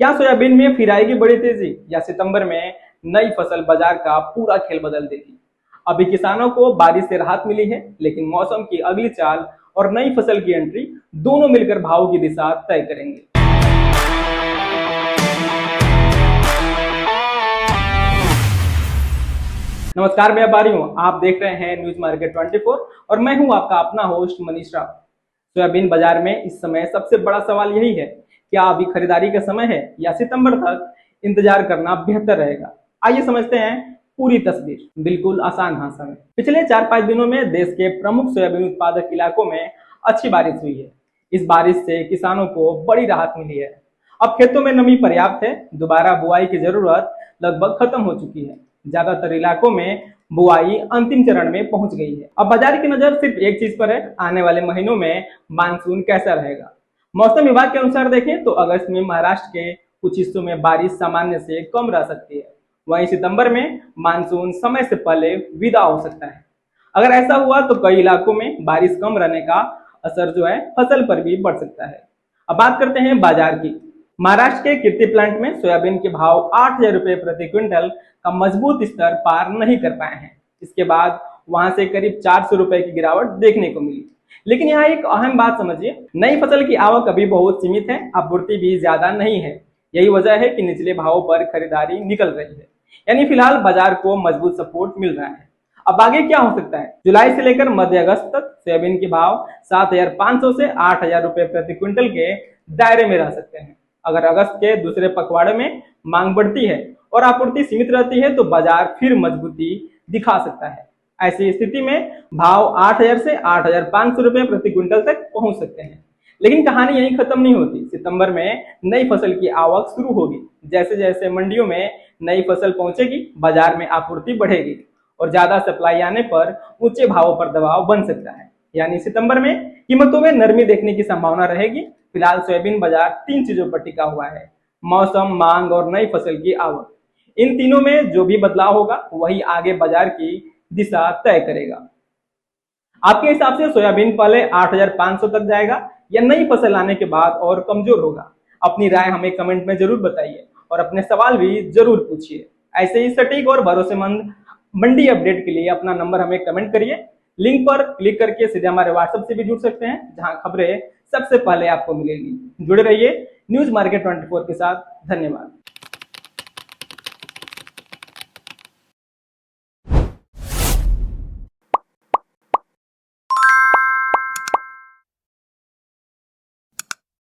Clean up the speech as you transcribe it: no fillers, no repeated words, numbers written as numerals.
क्या सोयाबीन में फिर आएगी बड़ी तेजी या सितंबर में नई फसल बाजार का पूरा खेल बदल देगी? अभी किसानों को बारिश से राहत मिली है, लेकिन मौसम की अगली चाल और नई फसल की एंट्री दोनों मिलकर भाव की दिशा तय करेंगे। नमस्कार व्यापारियों, आप देख रहे हैं न्यूज मार्केट 24 और मैं हूं आपका अपना होस्ट मनीष राव। सोयाबीन बाजार में इस समय सबसे बड़ा सवाल यही है, क्या अभी खरीदारी का समय है या सितंबर तक इंतजार करना बेहतर रहेगा? आइए समझते हैं पूरी तस्वीर बिल्कुल आसान भाषा में। पिछले 4-5 दिनों में देश के प्रमुख सोयाबीन उत्पादक इलाकों में अच्छी बारिश हुई है। इस बारिश से किसानों को बड़ी राहत मिली है। अब खेतों में नमी पर्याप्त है, दोबारा बुआई की जरूरत लगभग खत्म हो चुकी है। ज्यादातर इलाकों में बुआई अंतिम चरण में पहुंच गई है। अब बाजार की नजर सिर्फ एक चीज पर है, आने वाले महीनों में मानसून कैसा रहेगा। मौसम विभाग के अनुसार देखें तो अगस्त में महाराष्ट्र के कुछ हिस्सों में बारिश सामान्य से कम रह सकती है। वहीं सितंबर में मानसून समय से पहले विदा हो सकता है। अगर ऐसा हुआ तो कई इलाकों में बारिश कम रहने का असर जो है फसल पर भी पड़ सकता है। अब बात करते हैं बाजार की। महाराष्ट्र के कीर्ति प्लांट में सोयाबीन के भाव 8,000 रुपए प्रति क्विंटल का मजबूत स्तर पार नहीं कर पाए हैं। इसके बाद वहां से करीब 400 रुपए की गिरावट देखने को मिली। लेकिन यहाँ एक अहम बात समझिए, नई फसल की आवक अभी बहुत सीमित है, आपूर्ति भी ज्यादा नहीं है। यही वजह है कि निचले भावों पर खरीदारी निकल रही है, यानी फिलहाल बाजार को मजबूत सपोर्ट मिल रहा है। अब आगे क्या हो सकता है? जुलाई से लेकर मध्य अगस्त तक सोयाबीन के भाव 7,500 से 8,000 रुपए प्रति क्विंटल के दायरे में रह सकते हैं। अगर अगस्त के दूसरे पखवाड़े में मांग बढ़ती है और आपूर्ति सीमित रहती है तो बाजार फिर मजबूती दिखा सकता है। ऐसी स्थिति में भाव 8,000 से 8,500 रुपए प्रति क्विंटल तक पहुंच सकते हैं। लेकिन कहानी यहीं खत्म नहीं होती। सितंबर में नई फसल की आवक शुरू होगी। जैसे जैसे मंडियों में नई फसल पहुंचेगी, बाजार में आपूर्ति बढ़ेगी और ज्यादा सप्लाई आने पर ऊंचे भावों पर दबाव बन सकता है। यानी सितंबर में कीमतों में नरमी देखने की संभावना रहेगी। फिलहाल सोयाबीन बाजार 3 चीजों पर टिका हुआ है: मौसम, मांग और नई फसल की आवक। इन तीनों में जो भी बदलाव होगा वही आगे बाजार की दिशा तय करेगा। आपके हिसाब से सोयाबीन पहले 8,500 तक जाएगा या नई फसल आने के बाद और कमजोर होगा? अपनी राय हमें कमेंट में जरूर बताइए और अपने सवाल भी जरूर पूछिए। ऐसे ही सटीक और भरोसेमंद मंडी अपडेट के लिए अपना नंबर हमें कमेंट करिए। लिंक पर क्लिक करके सीधे हमारे व्हाट्सएप से भी जुड़ सकते हैं, जहां खबरें सबसे पहले आपको मिलेगी। जुड़े रहिए न्यूज मार्केट 24 के साथ। धन्यवाद।